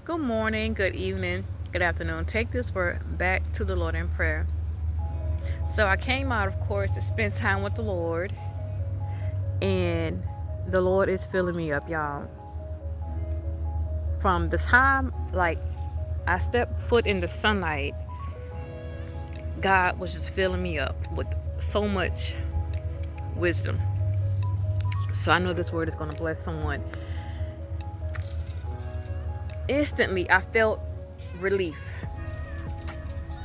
Good morning, good evening, good afternoon. Take this word back to the Lord in prayer. So I came out, of course, to spend time with the Lord, and the Lord is filling me up, y'all. From the time I stepped foot in the sunlight, God was just filling me up with so much wisdom. So I know this word is going to bless someone. Instantly, I felt relief.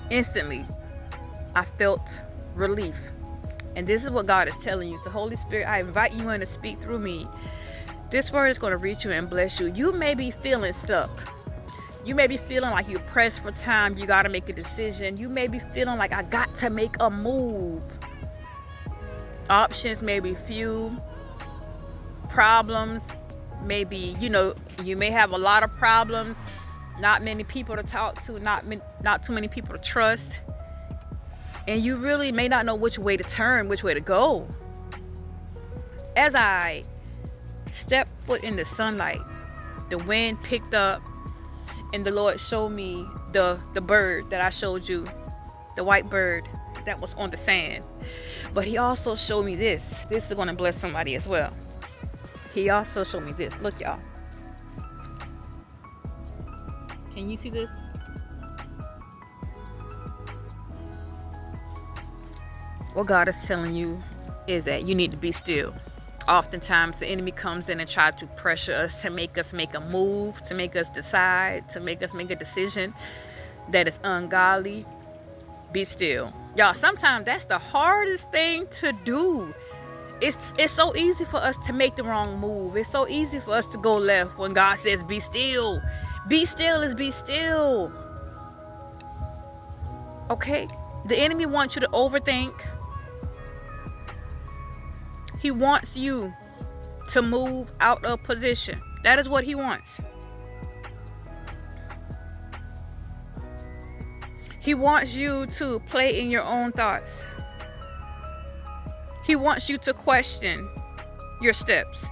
Instantly, I felt relief. And this is what God is telling you. So Holy Spirit, I invite you in to speak through me. This word is going to reach you and bless you. You may be feeling stuck. You may be feeling like you're pressed for time. You got to make a decision. You may be feeling like I got to make a move. Options may be few. Problems may be, you may have a lot of problems. Not many people to talk to. Not too many people to trust. And you really may not know which way to turn, which way to go. As I stepped foot in the sunlight, the wind picked up, and the Lord showed me the bird that I showed you, the white bird that was on the sand. But he also showed me this. This is going to bless somebody as well. He also showed me this. Look, y'all. Can you see this? What God is telling you is that you need to be still. Oftentimes the enemy comes in and tries to pressure us to make us make a move, to make us decide, to make us make a decision that is ungodly. Be still. Y'all, sometimes that's the hardest thing to do. It's so easy for us to make the wrong move. It's so easy for us to go left when God says be still. Be still is be still. Okay? The enemy wants you to overthink. He wants you to move out of position. That is what he wants. He wants you to play in your own thoughts. He wants you to question your steps.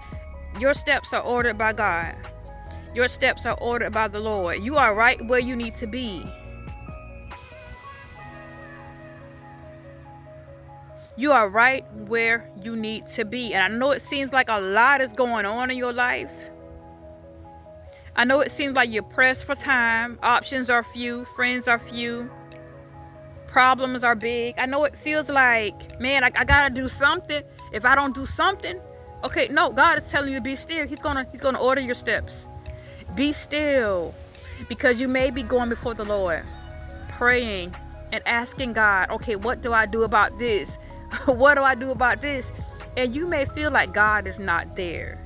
Your steps are ordered by God. Your steps are ordered by the Lord. You are right where you need to be. You are right where you need to be. And I know it seems like a lot is going on in your life. I know it seems like you're pressed for time. Options are few. Friends are few. Problems are big. I know it feels like, man, I gotta do something. If I don't do something, okay, no, God is telling you to be still. He's gonna order your steps. Be still, because you may be going before the Lord, praying and asking God, okay, what do I do about this? What do I do about this? And you may feel like God is not there.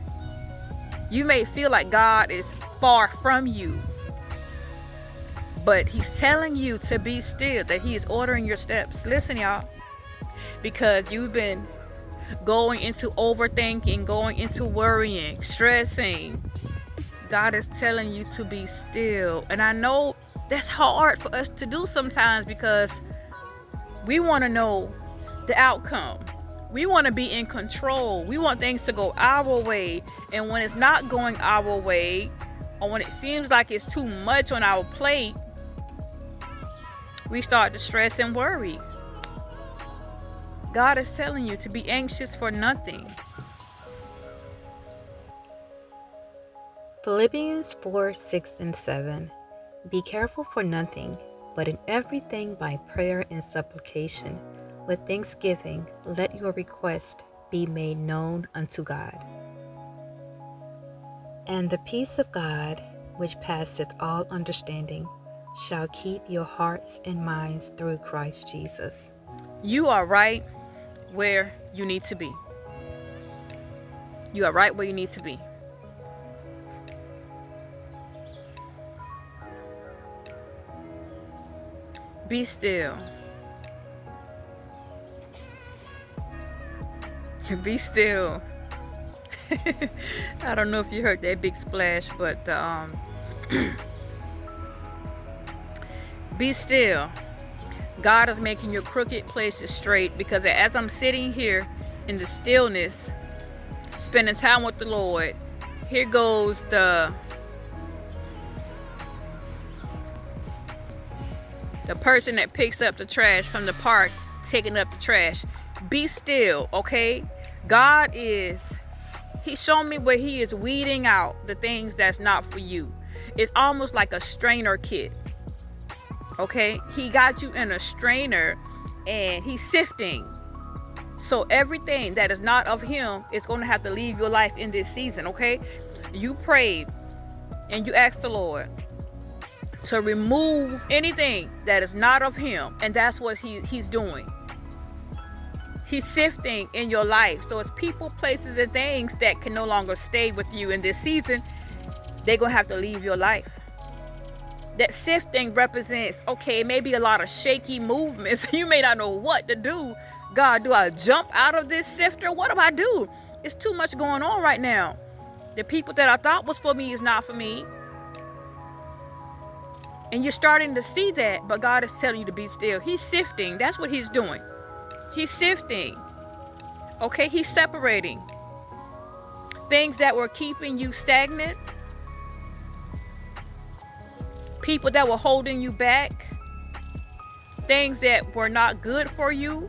You may feel like God is far from you. But he's telling you to be still, that he is ordering your steps. Listen, y'all, because you've been going into overthinking, going into worrying, stressing. God is telling you to be still. And I know that's hard for us to do sometimes, because we want to know the outcome. We want to be in control. We want things to go our way. And when it's not going our way, or when it seems like it's too much on our plate, we start to stress and worry. God is telling you to be anxious for nothing. Philippians 4:6-7. Be careful for nothing, but in everything by prayer and supplication, with thanksgiving, let your request be made known unto God. And the peace of God, which passeth all understanding, shall keep your hearts and minds through Christ Jesus. You are right where you need to be. You are right where you need to be. Be still. Be still. I don't know if you heard that big splash, but be still. God is making your crooked places straight, because as I'm sitting here in the stillness, spending time with the Lord, here goes the The person that picks up the trash from the park, taking up the trash. Be still, okay? God He's showing me where he is weeding out the things that's not for you. It's almost like a strainer kit. Okay? He got you in a strainer and he's sifting. So everything that is not of him is going to have to leave your life in this season, okay? You prayed and you asked the Lord to remove anything that is not of him, and that's what he's doing. He's sifting in your life. So it's people, places, and things that can no longer stay with you in this season. They're going to have to leave your life. That sifting represents, okay, maybe a lot of shaky movements. You may not know what to do. God, do I jump out of this sifter? What do I do? It's too much going on right now. The people that I thought was for me is not for me. And you're starting to see that, but God is telling you to be still. He's sifting. That's what he's doing. He's sifting. Okay, he's separating things that were keeping you stagnant, people that were holding you back, things that were not good for you.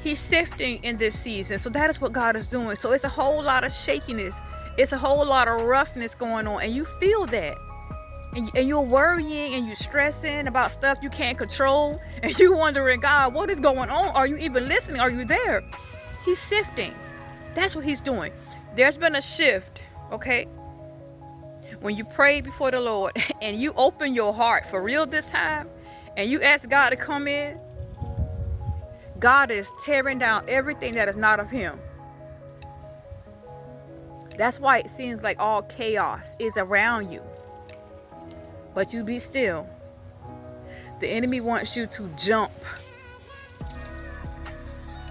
He's sifting in this season. So that is what God is doing. So it's a whole lot of shakiness. It's a whole lot of roughness going on. And you feel that. And you're worrying and you're stressing about stuff you can't control. And you're wondering, God, what is going on? Are you even listening? Are you there? He's sifting. That's what he's doing. There's been a shift, okay? When you pray before the Lord and you open your heart for real this time and you ask God to come in, God is tearing down everything that is not of him. That's why it seems like all chaos is around you. But you be still. The enemy wants you to jump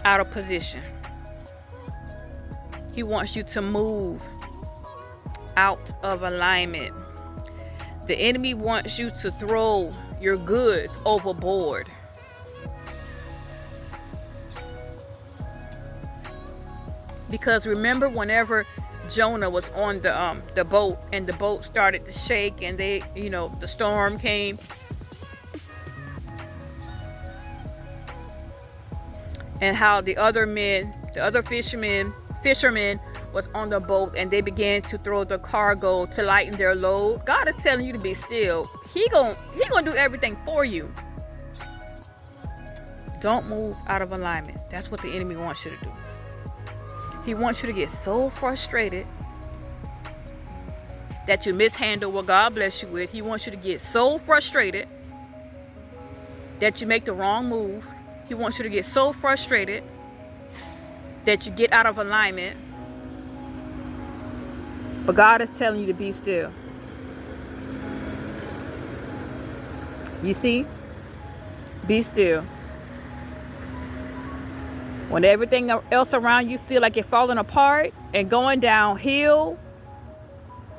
out of position. He wants you to move out of alignment. The enemy wants you to throw your goods overboard. Because remember, whenever Jonah was on the boat and the boat started to shake and the storm came, and how the other fishermen was on the boat and they began to throw the cargo to lighten their load. God is telling you to be still. He gonna do everything for you. Don't move out of alignment. That's what the enemy wants you to do. He wants you to get so frustrated that you mishandle what God bless you with. He wants you to get so frustrated that you make the wrong move. He wants you to get so frustrated that you get out of alignment. But God is telling you to be still. You see? Be still. When everything else around you feel like it's falling apart and going downhill,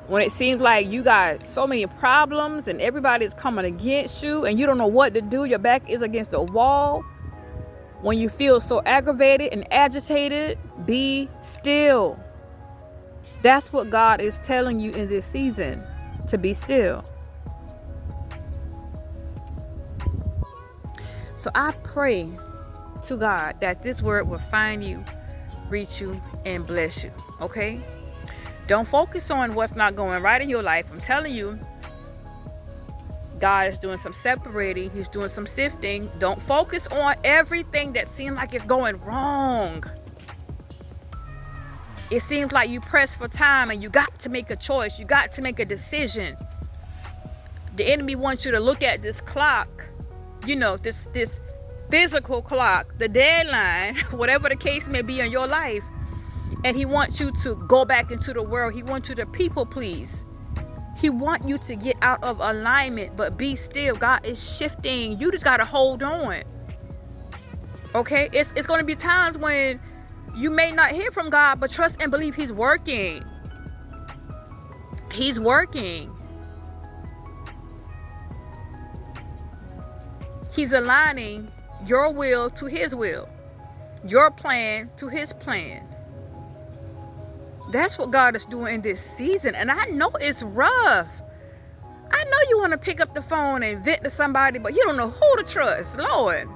when it seems like you got so many problems and everybody's coming against you and you don't know what to do, your back is against the wall, when you feel so aggravated and agitated, be still. That's what God is telling you in this season, to be still. So I pray to God that this word will find you, reach you, and bless you. Okay? Don't focus on what's not going right in your life. I'm telling you, God is doing some separating. He's doing some sifting. Don't focus on everything that seems like it's going wrong. It seems like you press for time and you got to make a choice. You got to make a decision. The enemy wants you to look at this clock, this physical clock, the deadline, whatever the case may be in your life. And he wants you to go back into the world. He wants you to people please. He wants you to get out of alignment, but be still. God is shifting. You just got to hold on. Okay? It's going to be times when you may not hear from God, but trust and believe he's working. He's working. He's aligning your will to his will, your plan to his plan. That's what God is doing in this season. And I know it's rough. I know you want to pick up the phone and vent to somebody, but you don't know who to trust. Lord,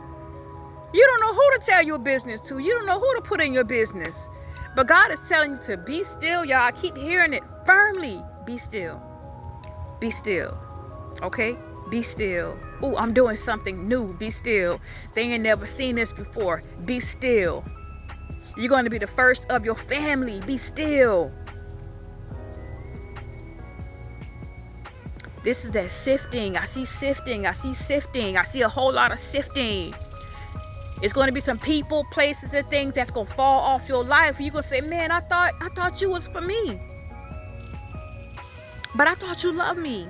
you don't know who to tell your business to. You don't know who to put in your business. But God is telling you to be still, y'all. I keep hearing it firmly. Be still. Be still. Okay? Be still. Ooh, I'm doing something new. Be still. They ain't never seen this before. Be still. You're going to be the first of your family. Be still. This is that sifting. I see sifting. I see sifting. I see a whole lot of sifting. It's going to be some people, places, and things that's going to fall off your life. You're going to say, man, I thought you was for me. But I thought you loved me.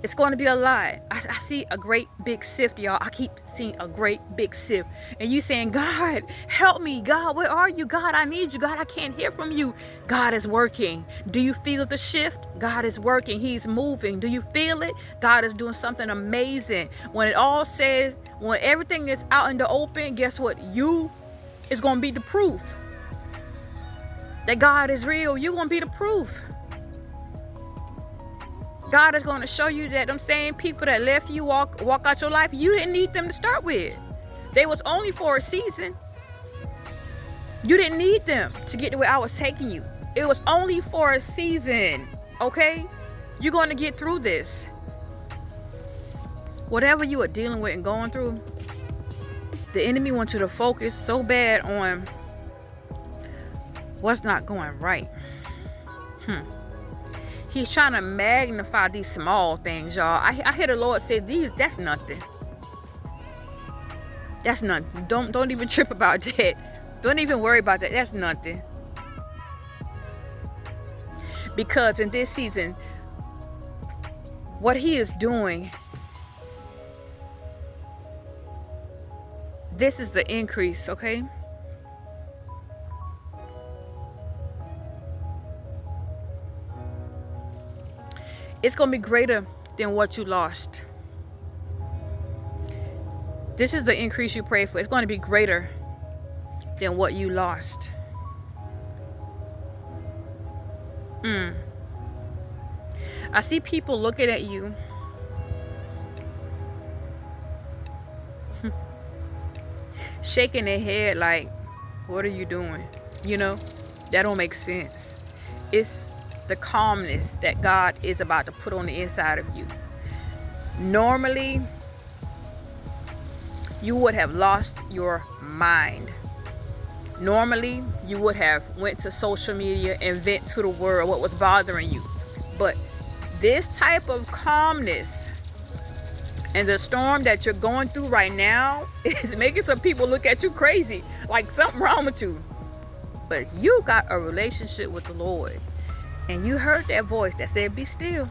It's going to be a lie. I see a great big sift, y'all. I keep seeing a great big sift. And you saying, God, help me. God, where are you? God, I need you. God, I can't hear from you. God is working. Do you feel the shift? God is working. He's moving. Do you feel it? God is doing something amazing. When it all says, when everything is out in the open, guess what? You is going to be the proof that God is real. You're going to be the proof. God is going to show you that them same people that left you walk out your life, you didn't need them to start with. They was only for a season. You didn't need them to get to where I was taking you. It was only for a season, okay? You're going to get through this. Whatever you are dealing with and going through, the enemy wants you to focus so bad on what's not going right. He's trying to magnify these small things, y'all. I hear the Lord say, that's nothing. That's nothing. Don't even trip about that. Don't even worry about that. That's nothing. Because in this season, what he is doing, this is the increase, okay? It's going to be greater than what you lost. This is the increase you pray for. It's going to be greater than what you lost. I see people looking at you. Shaking their head like, what are you doing? You know, that don't make sense. It's the calmness that God is about to put on the inside of you. Normally, you would have lost your mind. Normally, you would have went to social media and vent to the world what was bothering you. But this type of calmness and the storm that you're going through right now is making some people look at you crazy, like something wrong with you. But you got a relationship with the Lord. And you heard that voice that said, be still.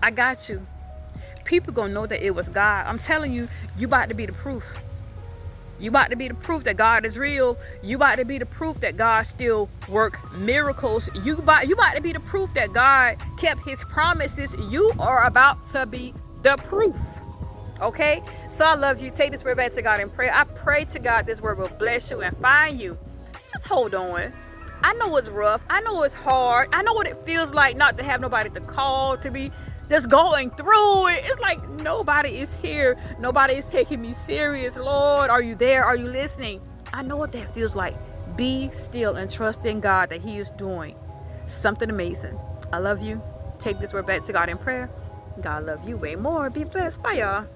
I got you. People gonna know that it was God. I'm telling you, you about to be the proof. You about to be the proof that God is real. You about to be the proof that God still work miracles. You about to be the proof that God kept his promises. You are about to be the proof. Okay? So I love you. Take this word back to God in prayer. I pray to God this word will bless you and find you. Just hold on. I know it's rough. I know it's hard. I know what it feels like not to have nobody to call, to be just going through it. It's like nobody is here. Nobody is taking me serious. Lord, are you there? Are you listening? I know what that feels like. Be still and trust in God that he is doing something amazing. I love you. Take this word back to God in prayer. God love you way more. Be blessed. Bye, y'all.